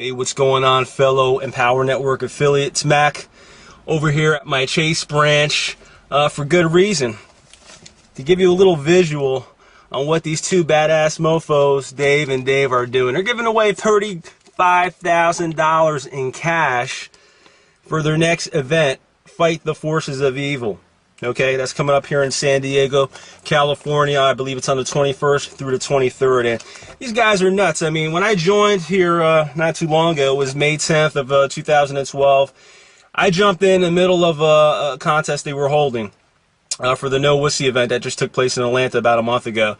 Hey, what's going on, fellow Empower Network affiliates? Mac over here at my Chase branch for good reason. To give you a little visual on what these two badass mofos, Dave and Dave, are doing. They're giving away $35,000 in cash for their next event, Fight the Forces of Evil. Okay, that's coming up here in San Diego, California. I believe it's on the 21st through the 23rd. And these guys are nuts. I mean, when I joined here not too long ago, it was May 10th of 2012. I jumped in the middle of a contest they were holding for the No Wussy event that just took place in Atlanta about a month ago.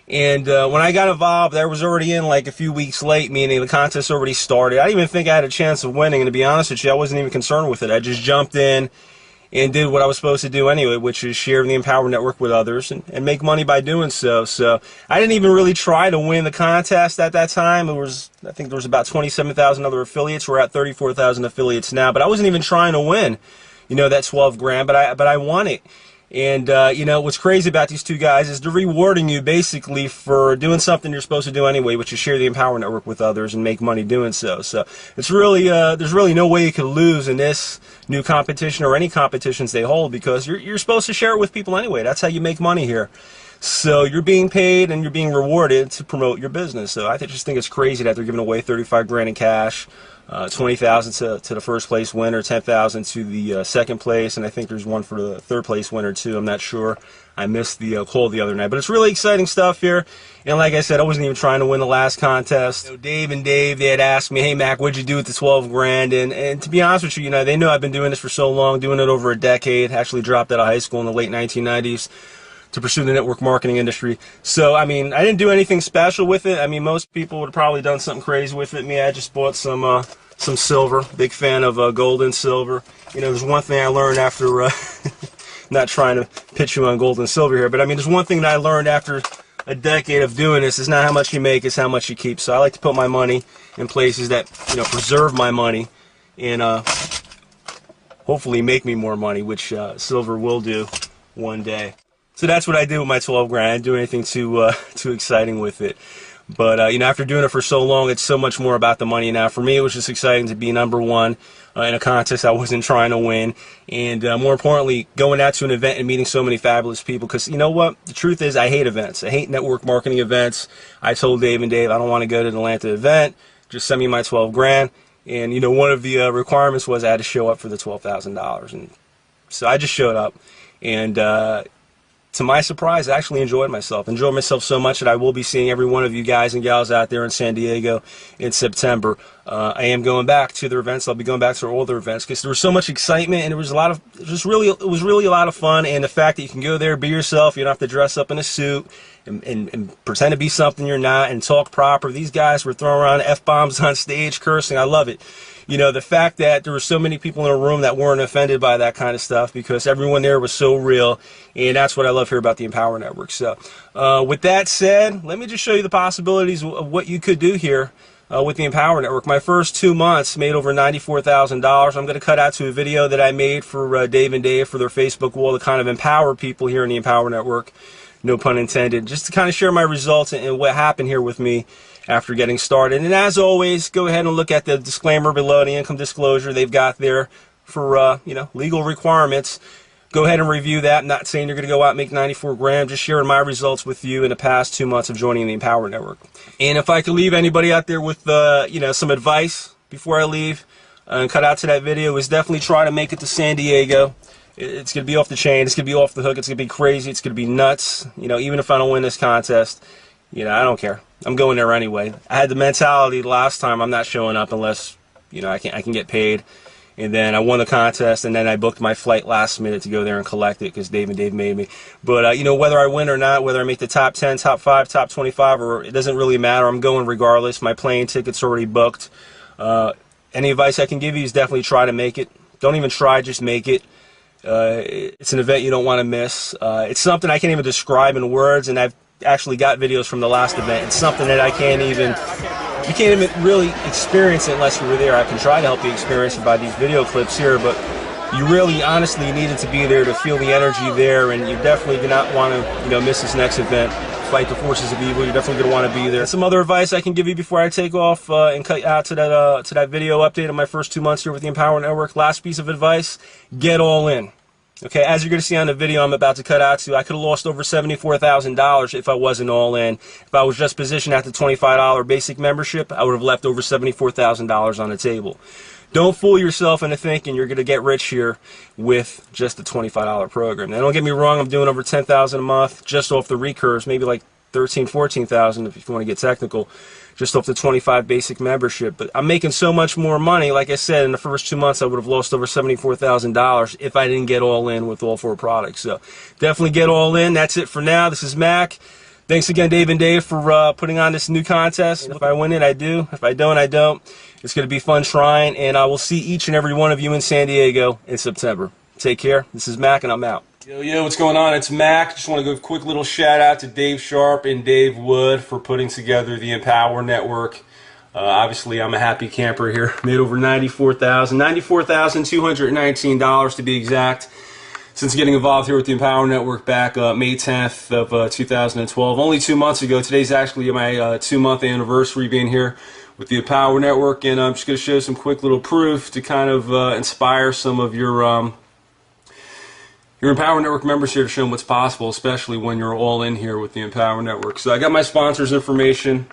And when I got involved, I was already in like a few weeks late, meaning the contest already started. I didn't even think I had a chance of winning, and to be honest with you, I wasn't even concerned with it. I just jumped in and did what I was supposed to do anyway, which is share the Empower Network with others and make money by doing so. So I didn't even really try to win the contest at that time. I think there was about 27,000 other affiliates. We're at 34,000 affiliates now, but I wasn't even trying to win, you know, that 12 grand, but I won it. And, you know, what's crazy about these two guys is they're rewarding you basically for doing something you're supposed to do anyway, which is share the Empower Network with others and make money doing so. So it's really, there's really no way you could lose in this new competition or any competitions they hold, because you're supposed to share it with people anyway. That's how you make money here. So you're being paid and you're being rewarded to promote your business. So I just think it's crazy that they're giving away 35 grand in cash. 20,000 to the first place winner, 10,000 to the second place, and I think there's one for the third place winner too. I'm not sure. I missed the call the other night, but it's really exciting stuff here. And like I said, I wasn't even trying to win the last contest. You know, Dave and Dave, they had asked me, "Hey Mac, what'd you do with the 12 grand?" And to be honest with you, you know, they know I've been doing this for so long, doing it over a decade. Actually dropped out of high school in the late 1990s. To pursue the network marketing industry. So, I mean, I didn't do anything special with it. I mean, most people would have probably done something crazy with it. Me, I just bought some silver. Big fan of gold and silver. You know, there's one thing I learned after, not trying to pitch you on gold and silver here, but I mean, there's one thing that I learned after a decade of doing this. It's not how much you make, it's how much you keep. So I like to put my money in places that, you know, preserve my money and hopefully make me more money, which silver will do one day. So that's what I did with my 12 grand. I didn't do anything too exciting with it. But, you know, after doing it for so long, it's so much more about the money now. For me, it was just exciting to be number one in a contest I wasn't trying to win. And more importantly, going out to an event and meeting so many fabulous people. Because, you know what? The truth is, I hate events. I hate network marketing events. I told Dave and Dave, I don't want to go to the Atlanta event. Just send me my 12 grand. And, you know, one of the requirements was I had to show up for the $12,000. And so I just showed up. And, to my surprise, I actually enjoyed myself. Enjoyed myself so much that I will be seeing every one of you guys and gals out there in San Diego in September. I am going back to their events. I'll be going back to all their events because there was so much excitement and it was a lot of, it was really a lot of fun. And the fact that you can go there, be yourself, you don't have to dress up in a suit and pretend to be something you're not and talk proper. These guys were throwing around F-bombs on stage, cursing. I love it. You know, the fact that there were so many people in a room that weren't offended by that kind of stuff because everyone there was so real, and that's what I love here about the Empower Network. So with that said, let me just show you the possibilities of what you could do here with the Empower Network. My first 2 months made over $94,000. I'm going to cut out to a video that I made for Dave and Dave for their Facebook wall to kind of empower people here in the Empower Network, no pun intended, just to kind of share my results and what happened here with me after getting started. And as always, go ahead and look at the disclaimer below, the income disclosure they've got there for you know, legal requirements. Go ahead and review that. I'm not saying you're going to go out and make 94 grand, just sharing my results with you in the past 2 months of joining the Empower Network. And if I could leave anybody out there with you know, some advice before I leave and cut out to that video, is definitely try to make it to San Diego. It's going to be off the chain. It's going to be off the hook. It's going to be crazy. It's going to be nuts. You know, even if I don't win this contest, you know, I don't care. I'm going there anyway. I had the mentality last time, I'm not showing up unless, you know, I can get paid. And then I won the contest, and then I booked my flight last minute to go there and collect it because Dave and Dave made me. But, you know, whether I win or not, whether I make the top 10, top 5, top 25, or it doesn't really matter. I'm going regardless. My plane ticket's already booked. Any advice I can give you is definitely try to make it. Don't even try, just make it. It's an event you don't want to miss. It's something I can't even describe in words, and I've actually got videos from the last event. It's something that you can't even really experience it unless you were there. I can try to help you experience it by these video clips here, but you really honestly needed to be there to feel the energy there, and you definitely do not want to, you know, miss this next event. fight the forces of evil. You're definitely going to want to be there. Some other advice I can give you before I take off and cut out to that video update of my first 2 months here with the Empower Network. Last piece of advice: get all in. Okay, as you're going to see on the video I'm about to cut out to, I could have lost over $74,000 if I wasn't all in. If I was just positioned at the $25 basic membership, I would have left over $74,000 on the table. Don't fool yourself into thinking you're going to get rich here with just the $25 program. Now, don't get me wrong, I'm doing over $10,000 a month just off the recurves, maybe like $13,000, $14,000 if you want to get technical, just off the 25 basic membership. But I'm making so much more money. Like I said, in the first 2 months I would have lost over $74,000 if I didn't get all in with all 4 products. So definitely get all in. That's it for now. This is Mac. Thanks again, Dave and Dave, for putting on this new contest. If I win it, I do. If I don't, I don't. It's going to be fun trying, and I will see each and every one of you in San Diego in September. Take care. This is Mac, and I'm out. Yo, what's going on? It's Mac. Just want to give a quick little shout out to Dave Sharp and Dave Wood for putting together the Empower Network. Obviously, I'm a happy camper here. Made over $94,219 to be exact, since getting involved here with the Empower Network back May 10th of 2012. Only 2 months ago. Today's actually my 2-month anniversary being here with the Empower Network, and I'm just going to show some quick little proof to kind of inspire some of your Empower Network members here, to show them what's possible, especially when you're all in here with the Empower Network. So I got my sponsors' information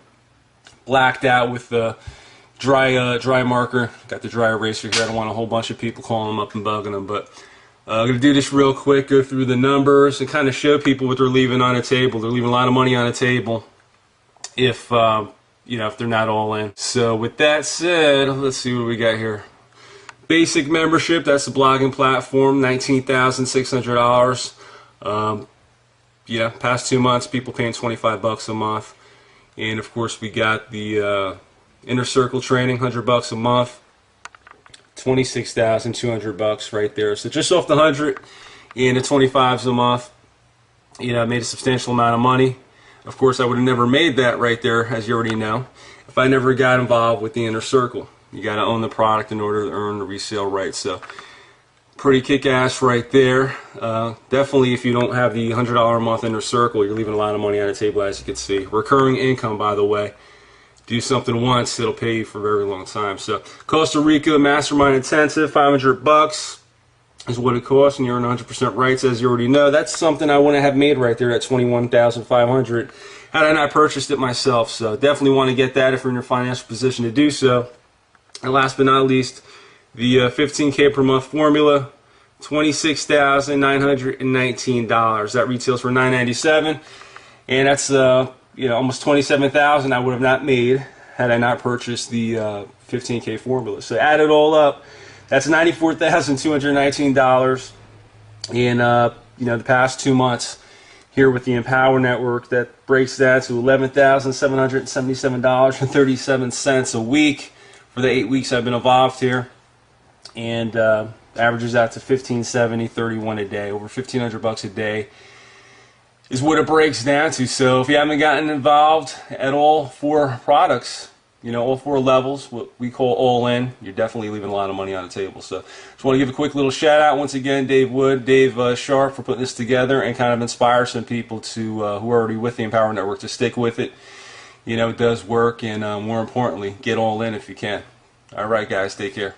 blacked out with the dry marker. Got the dry eraser here. I don't want a whole bunch of people calling them up and bugging them, but I'm going to do this real quick, go through the numbers, and kind of show people what they're leaving on the table. They're leaving a lot of money on the table if you know, if they're not all in. So with that said, let's see what we got here. Basic membership, that's the blogging platform, $19,600. Yeah, past 2 months, people paying $25 a month. And of course, we got the Inner Circle training, $100 a month. $26,200 right there. So just off the 100 and the 25s a month, you know, I made a substantial amount of money. Of course, I would have never made that right there, as you already know, if I never got involved with the Inner Circle. You got to own the product in order to earn the resale rights. So, pretty kick-ass right there. Definitely, if you don't have the $100 a month Inner Circle, you're leaving a lot of money on the table, as you can see. Recurring income, by the way. Do something once, it'll pay you for a very long time. So, Costa Rica Mastermind Intensive, $500 is what it costs, and you earn 100% rights, as you already know. That's something I wouldn't have made right there at $21,500 had I not purchased it myself. So definitely want to get that if you're in your financial position to do so. And last but not least, the 15K per month formula, $26,919. That retails for $997, and that's you know, almost $27,000 I would have not made had I not purchased the 15K formula. So add it all up, that's $94,219 in you know, the past 2 months here with the Empower Network. That breaks that to $11,777.37 a week for the 8 weeks I've been involved here, and averages out to $1,570.31 a day, over $1,500 a day is what it breaks down to. So if you haven't gotten involved at all 4 products, you know, all 4 levels, what we call all in, you're definitely leaving a lot of money on the table. So just want to give a quick little shout out once again, Dave Wood, Dave Sharp, for putting this together and kind of inspire some people to who are already with the Empower Network to stick with it. You know, it does work, and more importantly, get all in if you can. All right, guys, take care.